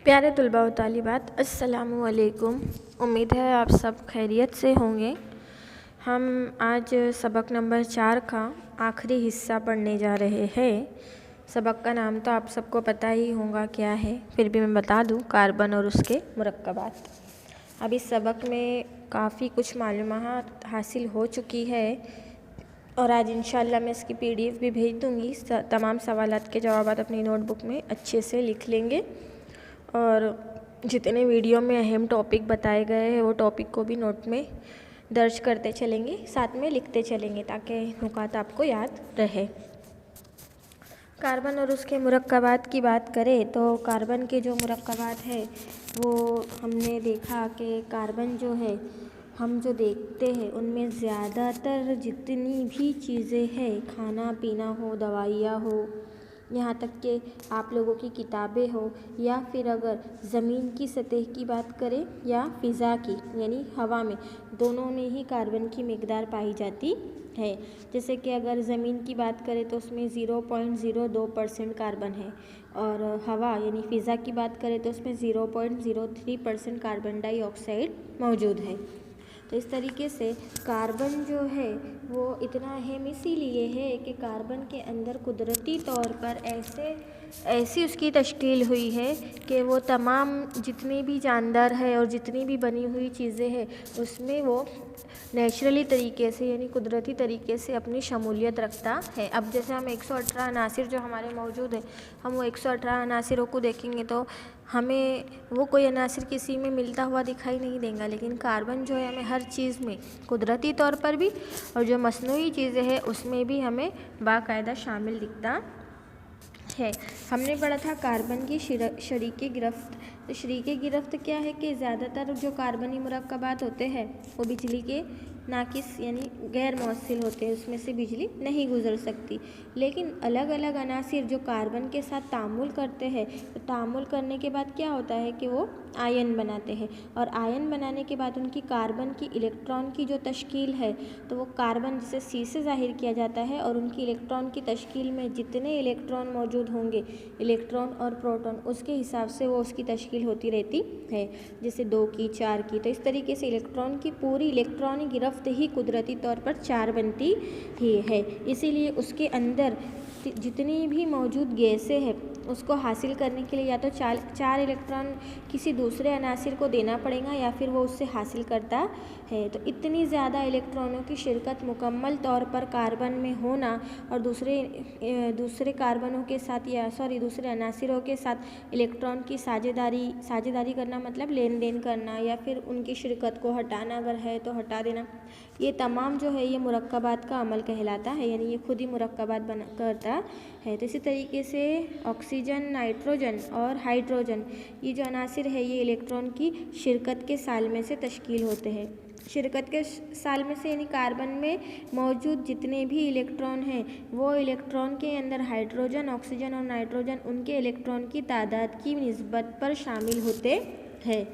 प्यारे तलबा व तालिबात, अस्सलामु अलैकुम। उम्मीद है आप सब खैरियत से होंगे। हम आज सबक नंबर 4 का आखिरी हिस्सा पढ़ने जा रहे हैं। सबक का नाम तो आप सबको पता ही होगा क्या है, फिर भी मैं बता दूं, कार्बन और उसके मुरक्कबात। अब इस सबक में काफ़ी कुछ मालूमात हासिल हो चुकी है और आज इंशाल्लाह मैं इसकी PDF भी भेज दूँगी। तमाम सवालात के जवाब अपनी नोटबुक में अच्छे से लिख लेंगे और जितने वीडियो में अहम टॉपिक बताए गए हैं वो टॉपिक को भी नोट में दर्ज करते चलेंगे, साथ में लिखते चलेंगे ताकि नुकात आपको याद रहे। कार्बन और उसके मुरक्कबात की बात करें तो कार्बन के जो मुरक्कबात है वो हमने देखा कि कार्बन जो है हम जो देखते हैं उनमें ज़्यादातर जितनी भी चीज़ें हैं, खाना पीना हो, दवाइयाँ हो, यहाँ तक कि आप लोगों की किताबें हो, या फिर अगर ज़मीन की सतह की बात करें या फ़िज़ा की यानी हवा में, दोनों में ही कार्बन की मिक़दार पाई जाती है। जैसे कि अगर ज़मीन की बात करें तो उसमें 0.02% कार्बन है और हवा यानी फ़िज़ा की बात करें तो उसमें 0.03% कार्बन डाइऑक्साइड मौजूद है। तो इस तरीके से कार्बन जो है वो इतना अहम इसीलिए है कि कार्बन के अंदर कुदरती तौर पर ऐसी उसकी तश्कील हुई है कि वो तमाम जितने भी जानदार है और जितनी भी बनी हुई चीज़ें हैं उसमें वो नेचुरली तरीके से यानी कुदरती तरीके से अपनी शमूलियत रखता है। अब जैसे हम 118 अनासिर जो हमारे मौजूद है, हम वो 118 अनासिरों को देखेंगे तो हमें वो कोई अनासिर किसी में मिलता हुआ दिखाई नहीं देगा, लेकिन कार्बन जो है हमें हर चीज़ में कुदरती तौर पर भी और जो मसनूई चीज़ें हैं उसमें भी हमें बाकायदा शामिल दिखता है। हमने पढ़ा था कार्बन की शरीके गिरफ्त। तो शरीके गिरफ्त क्या है कि ज़्यादातर जो कार्बनी मुरक्कबात होते हैं वो बिजली के नाकिस यानी गैर मौसिल होते हैं, उसमें से बिजली नहीं गुजर सकती। लेकिन अलग अलग अनासिर जो कार्बन के साथ तामुल करते हैं, तो तामुल करने के बाद क्या होता है कि वो आयन बनाते हैं और आयन बनाने के बाद उनकी कार्बन की इलेक्ट्रॉन की जो तश्कील है तो वो कार्बन जिसे C से ज़ाहिर किया जाता है और उनकी इलेक्ट्रॉन की तश्कील में जितने इलेक्ट्रॉन मौजूद होंगे, इलेक्ट्रॉन और प्रोटॉन, उसके हिसाब से वो उसकी तश्कील होती रहती है, जैसे 2 की 4 की। तो इस तरीके से इलेक्ट्रॉन की पूरी इलेक्ट्रॉनिक गिरफ्त ही कुदरती तौर पर 4 बनती ही है। इसीलिए उसके अंदर जितनी भी मौजूद गैसें हैं उसको हासिल करने के लिए या तो 4 इलेक्ट्रॉन किसी दूसरे अनासिर को देना पड़ेगा या फिर वो उससे हासिल करता है। तो इतनी ज़्यादा इलेक्ट्रॉनों की शिरकत मुकम्मल तौर पर कार्बन में होना और दूसरे कार्बनों के साथ दूसरे अनासिरों के साथ इलेक्ट्रॉन की साझेदारी करना, मतलब लेन देन करना या फिर उनकी शिरकत को हटाना अगर है तो हटा देना, ये तमाम जो है ये मुरक्कबात का अमल कहलाता है, यानी ये खुद ही मुरक्कबात करता है। तो इसी तरीके से ऑक्सीजन, नाइट्रोजन और हाइड्रोजन, ये जो अनासिर है ये इलेक्ट्रॉन की शिरकत के सालमे से तश्कील होते हैं। शिरकत के सालमे से यानी कार्बन में मौजूद जितने भी इलेक्ट्रॉन हैं वो इलेक्ट्रॉन के अंदर हाइड्रोजन, ऑक्सीजन और नाइट्रोजन उनके इलेक्ट्रॉन की तादाद की निस्बत पर शामिल होते हैं।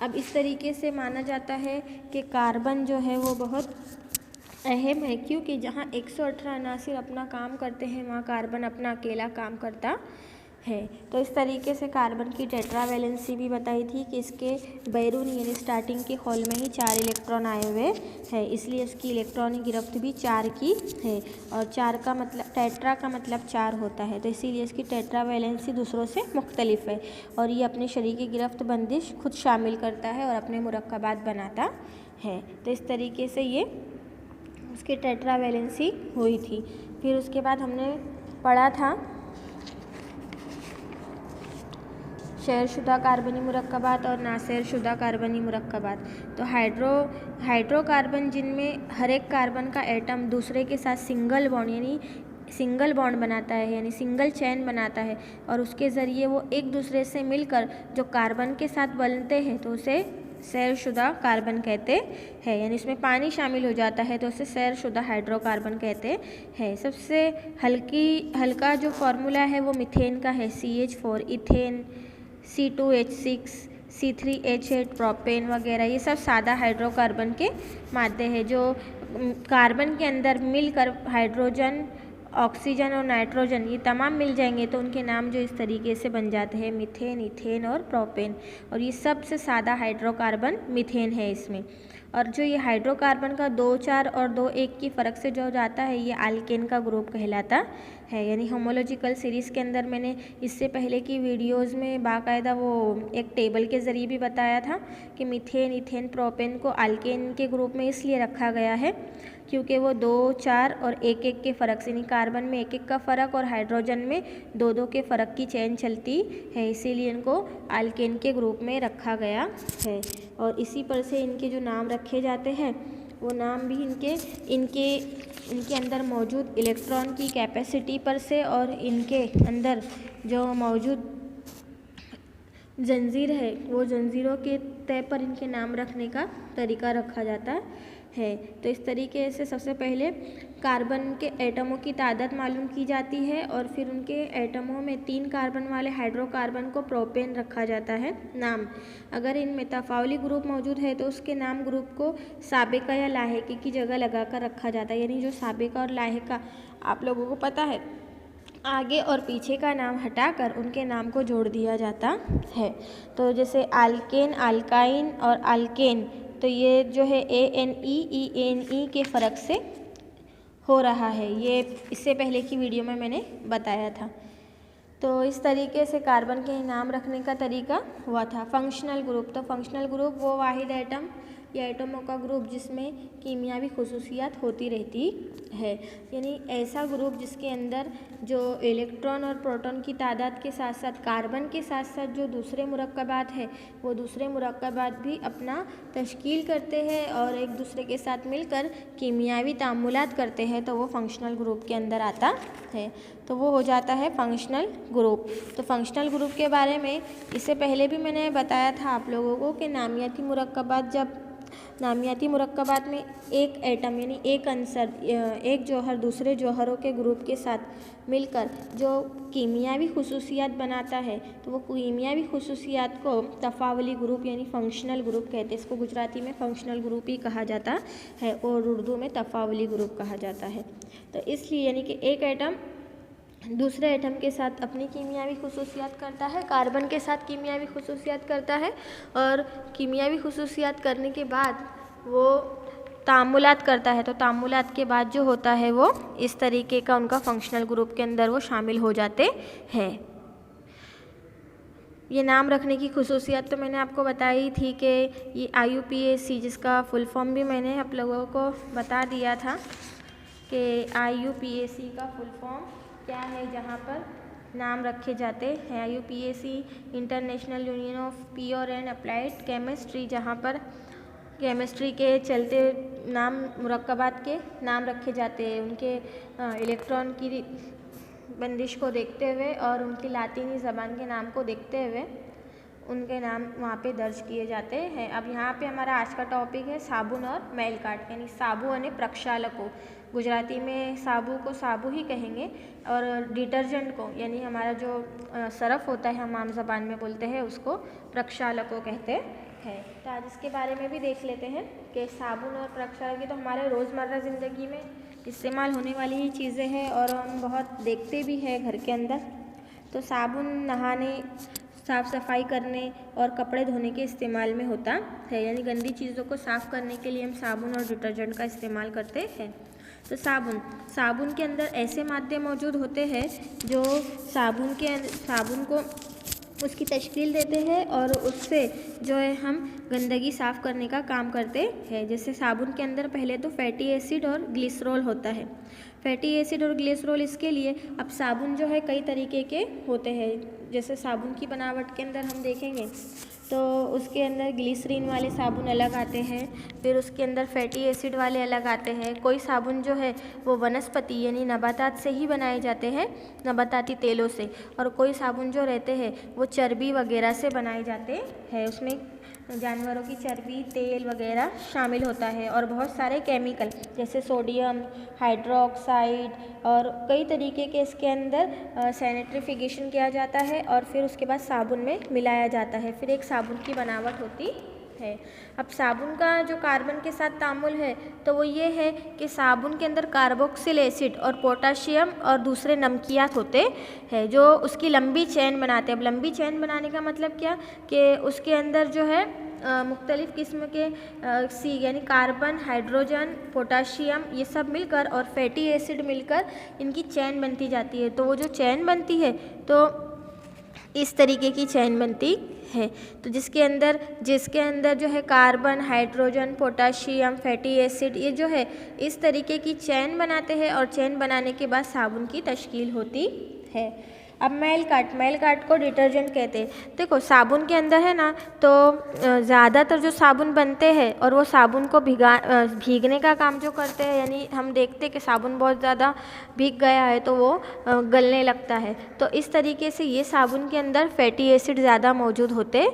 अब इस तरीके से माना जाता है कि कार्बन जो है वो बहुत अहम है, क्योंकि जहाँ 118 अनासिर अपना काम करते हैं वहाँ कार्बन अपना अकेला काम करता है। तो इस तरीके से कार्बन की टेट्रावैलेंसी भी बताई थी कि इसके बैरूनी यानी स्टार्टिंग के हॉल में ही 4 इलेक्ट्रॉन आए हुए हैं, इसलिए इसकी इलेक्ट्रॉनिक गिरफ्त भी 4 की है और 4 का मतलब टेट्रा का मतलब 4 होता है, तो इसीलिए इसकी टेट्रावैलेंसी दूसरों से मुख्तलिफ है और ये अपने शरीकी गिरफ्त बंदिश खुद शामिल करता है और अपने मुरक्कबात बनाता है। तो इस तरीके से ये उसकी टेट्रावैलेंसी हुई थी। फिर उसके बाद हमने पढ़ा था शैरशुदा कार्बनी मुरक्कबात और नासैरशुदा कार्बनी मुरक्कबात। तो हाइड्रोकार्बन जिनमें हर एक कार्बन का एटम दूसरे के साथ सिंगल बॉन्ड बनाता है यानी सिंगल चेन बनाता है और उसके ज़रिए वो एक दूसरे से मिलकर जो कार्बन के साथ बनते हैं तो उसे सैरशुदा कार्बन कहते हैं, यानी इसमें पानी शामिल हो जाता है तो उसे सैरशुदा हाइड्रोकार्बन कहते हैं। सबसे हल्का जो फार्मूला है वो मीथेन का है, CH4, ethane, C2H6, C3H8, propane वगैरह, ये सब सादा हाइड्रोकार्बन के मादे हैं जो कार्बन के अंदर मिलकर हाइड्रोजन ऑक्सीजन और नाइट्रोजन ये तमाम मिल जाएंगे तो उनके नाम जो इस तरीके से बन जाते हैं, मीथेन, इथेन और प्रोपेन। और ये सबसे सादा हाइड्रोकार्बन मीथेन है इसमें। और जो ये हाइड्रोकार्बन का 2-4 और 2-1 की फ़र्क से जो जाता है ये अल्केन का ग्रुप कहलाता है। यानी होमोलॉजिकल सीरीज़ के अंदर मैंने इससे पहले की वीडियोस में बाकायदा वो एक टेबल के ज़रिए भी बताया था कि मीथेन, इथेन, प्रोपेन को अल्केन के ग्रुप में इसलिए रखा गया है क्योंकि वो 2-4 और 1-1 के फ़र्क से, यानी कार्बन में 1-1 का फ़र्क और हाइड्रोजन में 2-2 के फ़र्क की चेन चलती है, इसीलिए इनको अल्केन के ग्रुप में रखा गया है। और इसी पर से इनके जो नाम रखे जाते हैं वो नाम भी इनके अंदर मौजूद इलेक्ट्रॉन की कैपेसिटी पर से और इनके अंदर जो मौजूद जंजीर है वो जंजीरों के तय पर इनके नाम रखने का तरीका रखा जाता है। तो इस तरीके से सबसे पहले कार्बन के एटमों की तादाद मालूम की जाती है और फिर उनके एटमों में 3 कार्बन वाले हाइड्रोकार्बन को प्रोपेन रखा जाता है नाम। अगर इनमें तफावली ग्रुप मौजूद है तो उसके नाम ग्रुप को साबिका या लाहेकी की जगह लगाकर रखा जाता है। यानी जो साबिका और लाहेका आप लोगों को पता है, आगे और पीछे का नाम हटाकर उनके नाम को जोड़ दिया जाता है। तो जैसे अल्केन, अल्काइन और अल्केन, तो ये जो है ANE, ENE के फ़र्क से हो रहा है। ये इससे पहले की वीडियो में मैंने बताया था। तो इस तरीके से कार्बन के नाम रखने का तरीका हुआ था। फंक्शनल ग्रुप, तो फंक्शनल ग्रुप वो वाहिद एटम या एटमों का ग्रुप जिसमें कीमियावी खुसूसियात होती रहती है। यानी ऐसा ग्रुप जिसके अंदर जो इलेक्ट्रॉन और प्रोटॉन की तादाद के साथ साथ कार्बन के साथ साथ जो दूसरे मुरक्कबात है वो दूसरे मुरक्कबात भी अपना तश्कील करते हैं और एक दूसरे के साथ मिलकर कीमियावी तामुलात करते हैं, तो वो फंक्शनल ग्रुप के अंदर आता है। तो वो हो जाता है फंक्शनल ग्रुप। तो फंक्शनल ग्रुप के बारे में इससे पहले भी मैंने बताया था आप लोगों को कि नामियाती मुरक्कबात में एक एटम यानी एक अंसर, एक जौहर दूसरे जौहरों के ग्रुप के साथ मिलकर जो कीमियावी खुसूसियात बनाता है, तो वो कीमियावी खुसूसियात को तफावली ग्रुप यानी फंक्शनल ग्रुप कहते हैं। इसको गुजराती में फंक्शनल ग्रुप ही कहा जाता है और उर्दू में तफावली ग्रुप कहा जाता है। तो इसलिए यानी कि एक एटम दूसरे एटम के साथ अपनी कीमियावी खुसूसियात करता है, कार्बन के साथ कीमियावी खुसूसियात करता है और कीमियावी खुसूसियात करने के बाद वो तामुलात करता है। तो तामुलात के बाद जो होता है वो इस तरीके का उनका फंक्शनल ग्रुप के अंदर वो शामिल हो जाते हैं। ये नाम रखने की खुसूसियत तो मैंने आपको बताई थी कि ये IUPAC, जिसका फुल फॉर्म भी मैंने आप लोगों को बता दिया था कि IUPAC का फुल फॉर्म क्या है, जहाँ पर नाम रखे जाते हैं। IUPAC international union of pure and applied chemistry, जहाँ पर केमिस्ट्री के चलते नाम मुरक्कबात के नाम रखे जाते हैं उनके इलेक्ट्रॉन की बंदिश को देखते हुए और उनकी लातीनी ज़बान के नाम को देखते हुए उनके नाम वहाँ पे दर्ज किए जाते हैं। अब यहाँ पे हमारा आज का टॉपिक है साबुन और मैल काट, यानी साबु અને प्रक्षालकों। गुजराती में साबु को साबु ही कहेंगे और डिटर्जेंट को, यानी हमारा जो सरफ होता है हम आम ज़बान में बोलते हैं उसको प्रक्षालकों कहते हैं। तो आज इसके बारे में भी देख लेते हैं कि साबुन और प्रक्षालक तो हमारे रोज़मर्रा ज़िंदगी में इस्तेमाल होने वाली ही चीज़ें हैं और हम बहुत देखते भी हैं घर के अंदर। तो साबुन नहाने, साफ़ सफाई करने और कपड़े धोने के इस्तेमाल में होता है, यानी गंदी चीज़ों को साफ़ करने के लिए हम साबुन और डिटर्जेंट का इस्तेमाल करते हैं। तो साबुन के अंदर ऐसे मादे मौजूद होते हैं जो साबुन को उसकी तश्कील देते हैं और उससे जो है हम गंदगी साफ़ करने का काम करते हैं। जैसे साबुन के अंदर पहले तो फैटी एसिड और ग्लिसरॉल होता है। फैटी एसिड और ग्लिसरॉल इसके लिए अब साबुन जो है कई तरीके के होते हैं। जैसे साबुन की बनावट के अंदर हम देखेंगे तो उसके अंदर ग्लिसरीन वाले साबुन अलग आते हैं, फिर उसके अंदर फैटी एसिड वाले अलग आते हैं। कोई साबुन जो है वो वनस्पति यानी नबातात से ही बनाए जाते हैं, नबाताती तेलों से, और कोई साबुन जो रहते हैं वो चर्बी वगैरह से बनाए जाते हैं। उसमें जानवरों की चर्बी, तेल वगैरह शामिल होता है और बहुत सारे केमिकल जैसे सोडियम हाइड्रोक्साइड और कई तरीके के इसके अंदर सैनिट्रिफिकेशन किया जाता है और फिर उसके बाद साबुन में मिलाया जाता है। फिर एक साबुन की बनावट होती है। अब साबुन का जो कार्बन के साथ तामुल है तो वो ये है कि साबुन के अंदर कार्बोक्सिल एसिड और पोटाशियम और दूसरे नमकियात होते हैं जो उसकी लंबी चेन बनाते हैं। अब लंबी चेन बनाने का मतलब क्या कि उसके अंदर जो है मुख्तलिफ़ किस्म के सी यानी कार्बन, हाइड्रोजन, पोटाशियम ये सब मिलकर और फैटी एसिड मिलकर इनकी चेन बनती जाती है। तो वो जो चेन बनती है तो इस तरीके की चेन बनती है। तो जिसके अंदर जो है carbon, hydrogen, potassium, fatty acid ये जो है इस तरीके की चेन बनाते हैं और चेन बनाने के बाद साबुन की तश्कील होती है। अब मैल काट को डिटर्जेंट कहते हैं। देखो साबुन के अंदर है ना तो ज़्यादातर जो साबुन बनते हैं और वो साबुन को भीगने का काम जो करते हैं, यानी हम देखते हैं कि साबुन बहुत ज़्यादा भीग गया है तो वो गलने लगता है। तो इस तरीके से ये साबुन के अंदर फैटी एसिड ज़्यादा मौजूद होते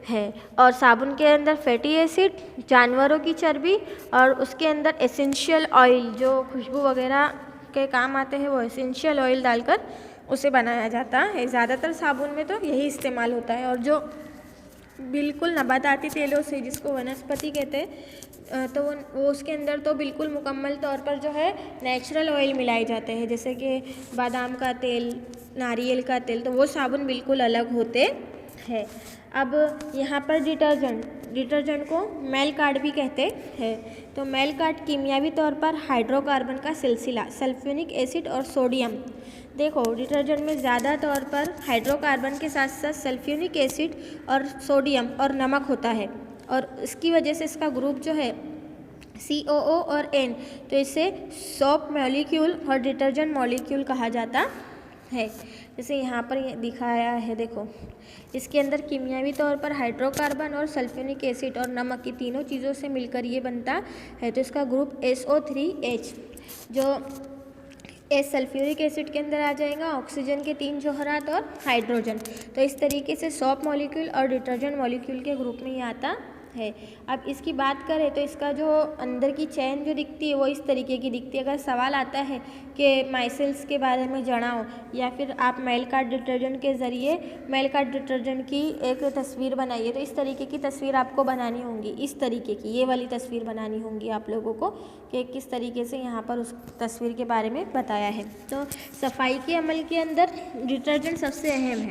हैं। और साबुन के अंदर फैटी एसिड, जानवरों की चर्बी और उसके अंदर एसेंशियल ऑयल जो खुशबू वगैरह के काम आते हैं वो एसेंशियल ऑयल डालकर उसे बनाया जाता है। ज़्यादातर साबुन में तो यही इस्तेमाल होता है। और जो बिल्कुल नबाताती तेलों से जिसको वनस्पति कहते हैं तो वो उसके अंदर तो बिल्कुल मुकम्मल तौर पर जो है नेचुरल ऑयल मिलाए जाते हैं, जैसे कि बादाम का तेल, नारियल का तेल, तो वो साबुन बिल्कुल अलग होते हैं। अब यहाँ पर डिटर्जेंट को मैल काट भी कहते हैं। तो मैल काट कीमियावी तौर पर हाइड्रोकार्बन का सिलसिला, सल्फ्यूरिक एसिड और सोडियम। देखो डिटर्जेंट में ज़्यादा तौर पर हाइड्रोकार्बन के साथ साथ सल्फ्यूरिक एसिड और सोडियम और नमक होता है और इसकी वजह से इसका ग्रुप जो है COO और N, तो इसे सोप मॉलिक्यूल और डिटर्जेंट मॉलिक्यूल कहा जाता है। जैसे यहाँ पर ये दिखाया है, देखो इसके अंदर कीमियावी तौर पर हाइड्रोकार्बन और सल्फ्यूरिक एसिड और नमक की तीनों चीज़ों से मिलकर ये बनता है। तो इसका ग्रुप SO3H, जो एस सल्फ्यूरिक एसिड के अंदर आ जाएगा, ऑक्सीजन के 3 जोहरात और हाइड्रोजन। तो इस तरीके से सोप मॉलिक्यूल और डिटर्जेंट मॉलिक्यूल के ग्रुप में ये आता है। अब इसकी बात करें तो इसका जो अंदर की चेन जो दिखती है वो इस तरीके की दिखती है। अगर सवाल आता है कि माइसेल्स के बारे में जनाओ या फिर आप मैल काट डिटर्जेंट के ज़रिए मैल काट डिटर्जेंट की एक तस्वीर बनाइए, तो इस तरीके की तस्वीर आपको बनानी होंगी। इस तरीके की ये वाली तस्वीर बनानी होंगी आप लोगों को कि किस तरीके से यहाँ पर उस तस्वीर के बारे में बताया है। तो सफाई के अमल के अंदर डिटर्जेंट सबसे अहम है।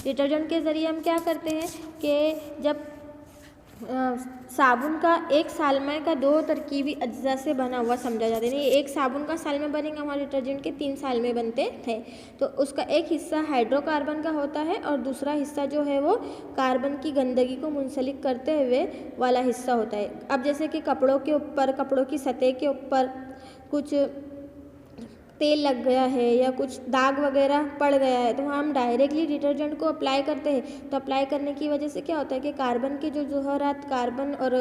डिटर्जेंट के ज़रिए हम क्या करते हैं कि जब साबुन का एक सालमे का 2 तरकीबी अज्जा से बना हुआ समझा जाता है। यानी एक साबुन का सालमे बनेगा, हमारे डिटर्जेंट के 3 सालमे बनते हैं। तो उसका एक हिस्सा हाइड्रोकार्बन का होता है और दूसरा हिस्सा जो है वो कार्बन की गंदगी को मुंसलिक करते हुए वाला हिस्सा होता है। अब जैसे कि कपड़ों के ऊपर, कपड़ों की सतह के ऊपर कुछ तेल लग गया है या कुछ दाग वगैरह पड़ गया है तो हम डायरेक्टली डिटर्जेंट को अप्लाई करते हैं। तो अप्लाई करने की वजह से क्या होता है कि कार्बन के जो जोहरात कार्बन और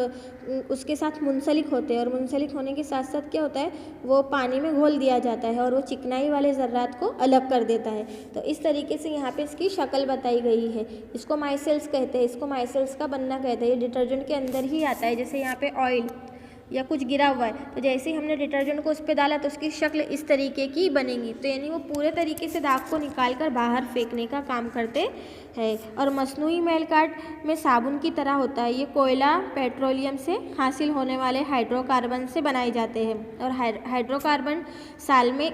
उसके साथ मुंसलिक होते हैं और मुंसलिक होने के साथ साथ क्या होता है वो पानी में घोल दिया जाता है और वो चिकनाई वाले ज़र्रात को अलग कर देता है। तो इस तरीके से यहाँ पे इसकी शक्ल बताई गई है। इसको माइसेल्स कहते हैं, इसको माइसेल्स का बनना कहते हैं। ये डिटर्जेंट के अंदर ही आता है। जैसे यहाँ पे ऑयल या कुछ गिरा हुआ है तो जैसे ही हमने डिटर्जेंट को उस पर डाला तो उसकी शक्ल इस तरीके की बनेगी। तो यानी वो पूरे तरीके से दाग को निकाल कर बाहर फेंकने का काम करते हैं। और मसनूई मैल काट में साबुन की तरह होता है। ये कोयला, पेट्रोलियम से हासिल होने वाले हाइड्रोकार्बन से बनाए जाते हैं और हाइड्रोकार्बन सालमे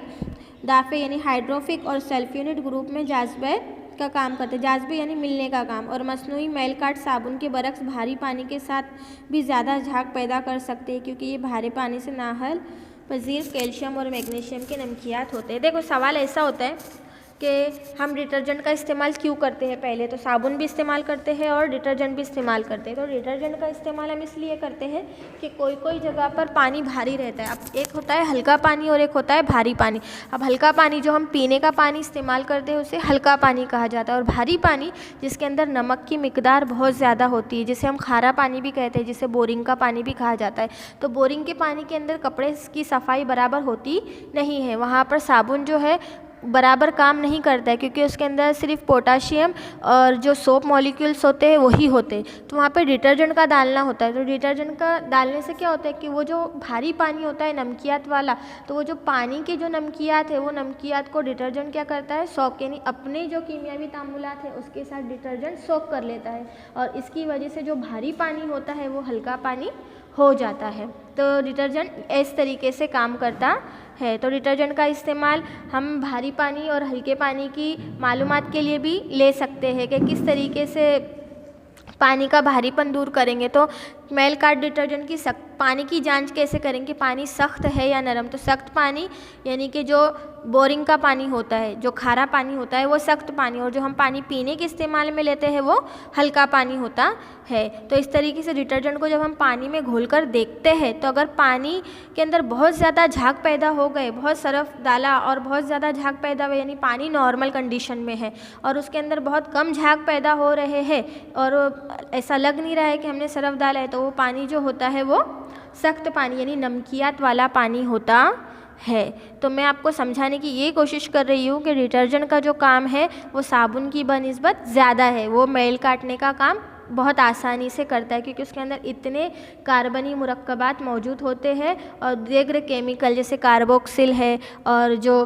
दाफे यानी हाइड्रोफिक और सल्फ्यूरिक ग्रुप में जाज़बे का काम करते हैं। जाज़बे यानी मिलने का काम। और मसनूई मैल काट साबुन के बरक्स भारी पानी के साथ भी ज़्यादा झाग पैदा कर सकते हैं क्योंकि ये भारी पानी से नाहल पजीर कैल्शियम और मैग्नीशियम के नमकियात होते हैं। देखो सवाल ऐसा होता है कि हम डिटर्जेंट का इस्तेमाल क्यों करते हैं। पहले तो साबुन भी इस्तेमाल करते हैं और डिटर्जेंट भी इस्तेमाल करते हैं। तो डिटर्जेंट का इस्तेमाल हम इसलिए करते हैं कि कोई कोई जगह पर पानी भारी रहता है। अब एक होता है हल्का पानी और एक होता है भारी पानी। अब हल्का पानी जो हम पीने का पानी इस्तेमाल करते हैं उसे हल्का पानी कहा जाता है और भारी पानी जिसके अंदर नमक की मिकदार बहुत ज़्यादा होती है जिसे हम खारा पानी भी कहते हैं, जिसे बोरिंग का पानी भी कहा जाता है। तो बोरिंग के पानी के अंदर कपड़े की सफाई बराबर होती नहीं है। वहाँ पर साबुन जो है बराबर काम नहीं करता है, क्योंकि उसके अंदर सिर्फ पोटाशियम और जो सोप मॉलिक्यूल्स होते हैं वही होते हैं। तो वहाँ पे डिटर्जेंट का डालना होता है। तो डिटर्जेंट का डालने से क्या होता है कि वो जो भारी पानी होता है नमकियात वाला, तो वो जो पानी के जो नमकियात है वो नमकियात को डिटर्जेंट क्या करता है, सोक, यानी अपने जो कीमियावी तामुलात है उसके साथ डिटर्जेंट सोक कर लेता है, और इसकी वजह से जो भारी पानी होता है वो हल्का पानी हो जाता है। तो डिटर्जेंट इस तरीके से काम करता है। तो डिटर्जेंट का इस्तेमाल हम भारी पानी और हल्के पानी की मालूमात के लिए भी ले सकते हैं कि किस तरीके से पानी का भारीपन दूर करेंगे। तो मैल काट डिटर्जेंट की पानी की जांच कैसे करेंगे, पानी सख्त है या नरम। तो सख्त पानी यानी कि जो बोरिंग का पानी होता है, जो खारा पानी होता है वो सख्त पानी, और जो हम पानी पीने के इस्तेमाल में लेते हैं वो हल्का पानी होता है। तो इस तरीके से डिटर्जेंट को जब हम पानी में घोलकर देखते हैं तो अगर पानी के अंदर बहुत ज़्यादा झाग पैदा हो गए, बहुत सरफ डाला और बहुत ज़्यादा झाग पैदा हुए, यानी पानी नॉर्मल कंडीशन में है और उसके अंदर बहुत कम झाग पैदा हो रहे हैं और ऐसा लग नहीं रहा है कि हमने सरफ डाला है, तो वो पानी जो होता है वो सख्त पानी यानी नमकियात वाला पानी होता है। तो मैं आपको समझाने की ये कोशिश कर रही हूँ कि डिटर्जेंट का जो काम है वो साबुन की बनिस्बत ज़्यादा है। वो मैल काटने का काम बहुत आसानी से करता है, क्योंकि उसके अंदर इतने कार्बनी मुरक्कबात मौजूद होते हैं और दीगर केमिकल जैसे कार्बोक्सिल है और जो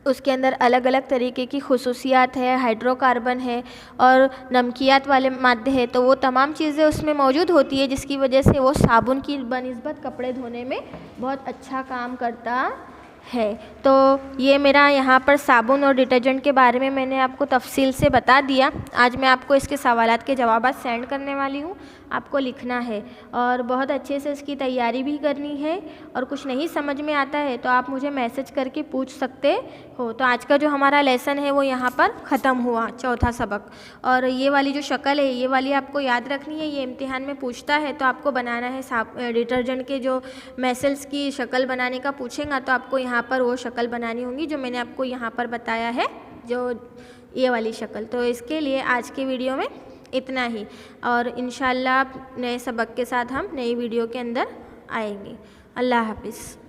उसके अंदर अलग अलग तरीके की खुसूसियात है, हाइड्रोकार्बन है और नमकियात वाले मादे हैं। तो वो तमाम चीज़ें उसमें मौजूद होती है जिसकी वजह से वो साबुन की बनिस्बत कपड़े धोने में बहुत अच्छा काम करता है। तो ये मेरा यहाँ पर साबुन और डिटर्जेंट के बारे में मैंने आपको तफसील से बता दिया। आज मैं आपको इसके सवालात के जवाब सेंड करने वाली हूँ, आपको लिखना है और बहुत अच्छे से इसकी तैयारी भी करनी है। और कुछ नहीं समझ में आता है तो आप मुझे मैसेज करके पूछ सकते हो। तो आज का जो हमारा लेसन है वो यहाँ पर ख़त्म हुआ, चौथा सबक। और ये वाली जो शक्ल है ये वाली आपको याद रखनी है, ये इम्तिहान में पूछता है तो आपको बनाना है। डिटर्जेंट के जो मैसेल्स की शक्ल बनाने का पूछेगा तो आपको यहाँ पर वो शक्ल बनानी होगी जो मैंने आपको यहाँ पर बताया है, जो ये वाली शक्ल। तो इसके लिए आज के वीडियो में इतना ही, और इंशाल्लाह नए सबक के साथ हम नई वीडियो के अंदर आएंगे। अल्लाह हाफिज़।